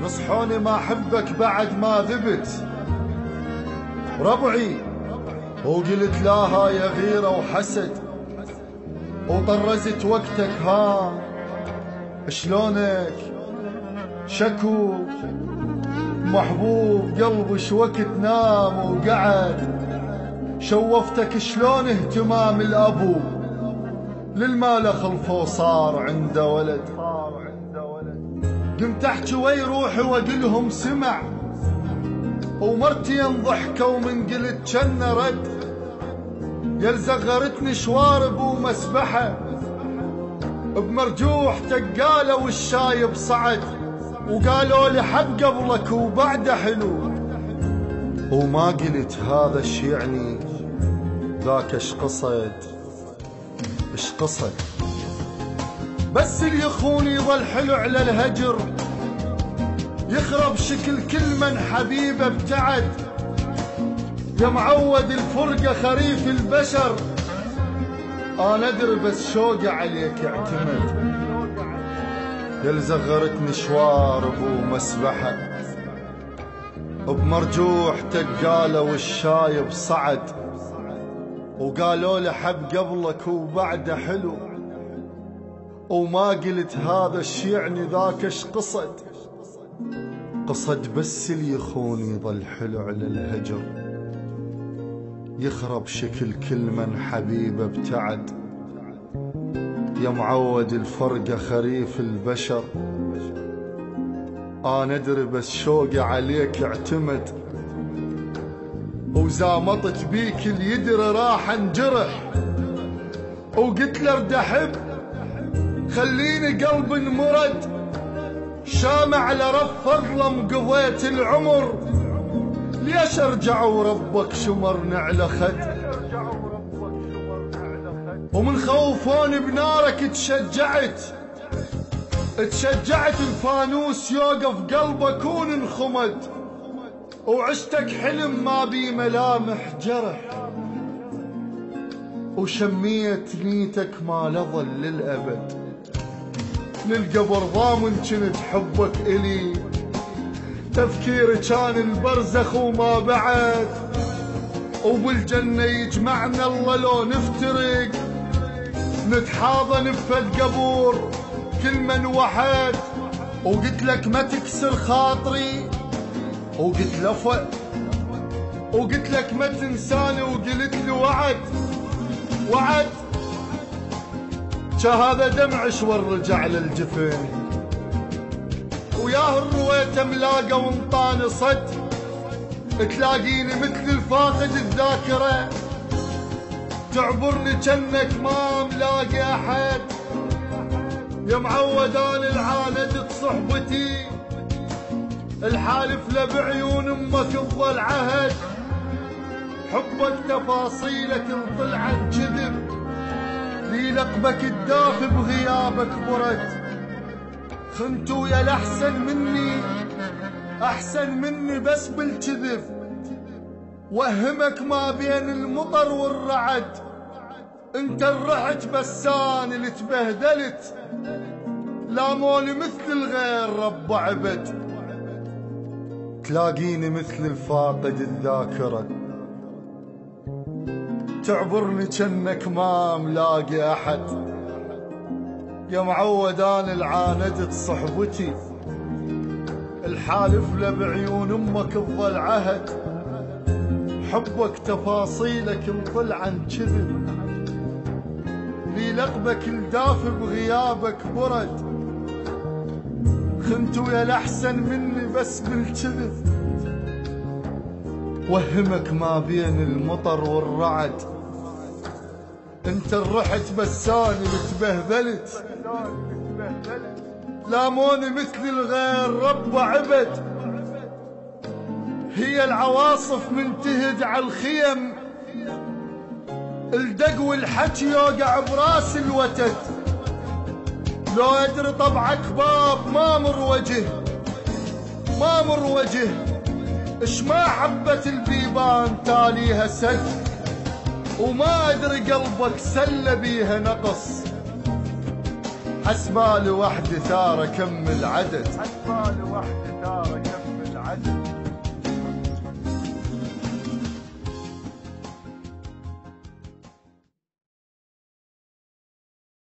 نصحوني ما احبك بعد ما ذبت ربعي، وقلت لا هاي غيرة وحسد، وطرزت وقتك ها شلونك شكو محبوب قلبي شوقت نام وقعد، شوفتك شلون اهتمام الابو للمال خلفه صار عنده ولد. قمت احكي وي روحي واقلهم سمع، ومرتين ضحكوا من قلت جن رد، يا زغرتني شوارب ومسبحه بمرجوح تقالوا والشايب صعد، وقالوا لي حب قبلك وبعده حلو، وما قلت هذا اش يعني ذاك اش قصد اش قصد. بس اللي يخون يظل حلو على الهجر، يخرب شكل كل من حبيبه ابتعد، يا معود الفرقة خريف البشر، انا ادري بس شوقي عليك اعتمد، يا زغرتني شوارب ومسبحه بمرجوح تقاله والشايب صعد، وقالوا لي حب قبلك وبعده حلو، وما قلت هذا اش يعني ذاك اش قصد. قصد بس اللي يخون يظل حلو على الهجر، يخرب شكل كل من حبيبه ابتعد، يا معود الفرقة خريف البشر، انا ادري بس شوقي عليك اعتمد، وزامطت بيك اليدري راح انجرح، وقلت له ارد احب خليني قلبي انمرد، شامع على رف فضلم قضيت العمر، ليش ارجع وربك شمرني على خد، ومن خوفوني بنارك تشجعت الفانوس يوقف قلبك وننخمد، وعشتك حلم ما بي ملامح جرح، وشميت نيتك ما لظل للأبد، للقبر ضامن كنت حبك إلي، تفكيري كان البرزخ وما بعد، وبالجنة يجمعنا الله لو نفترق، نتحاضن بفد قبور كل من وحد، وقلت لك ما تكسر خاطري، وقلت لك ما تنساني، وقلت لي وعد هذا دمع شور رجع للجفين، وياه الرويته ملاقه وانطاني صد، تلاقيني مثل الفاقد الذاكره، تعبرني جنك ما ملاقي احد، يا معود انا العاندت صحبتي، الحالف له بعيون امك افضل عهد، حبك تفاصيلك انطلعت كذب، لي لقبك الدافي بغيابك برد، خنتو يا احسن مني بس بالكذب، وهمك ما بين المطر والرعد، انت الرحت بس انا اللي تبهدلت، لاموني مثل الغير رب عبد، تلاقيني مثل الفاقد الذاكرة، تعبرني جنك ما ملاقي احد، يا معود انا العاندت صحبتي، الحالف له بعيون امك افضل عهد، حبك تفاصيلك انطل عن كذب، لي لقبك الدافي بغيابك برد، خنتو يا الاحسن مني بس بالكذب، وهمك ما بين المطر والرعد، انت الرحت بس انا اللي تبهدلت، لاموني مثل الغير رب عبد، هي العواصف منتهد على الخيم، الدق والحكي يوقع براس الوتد، لو ادري طبعك باب ما مر وجه، اش ما حبت البيبان تاليها سد، وما ادري قلبك سل بيها نقص، حسبال وحدي ثار كم العدد، حسبال وحدي ثار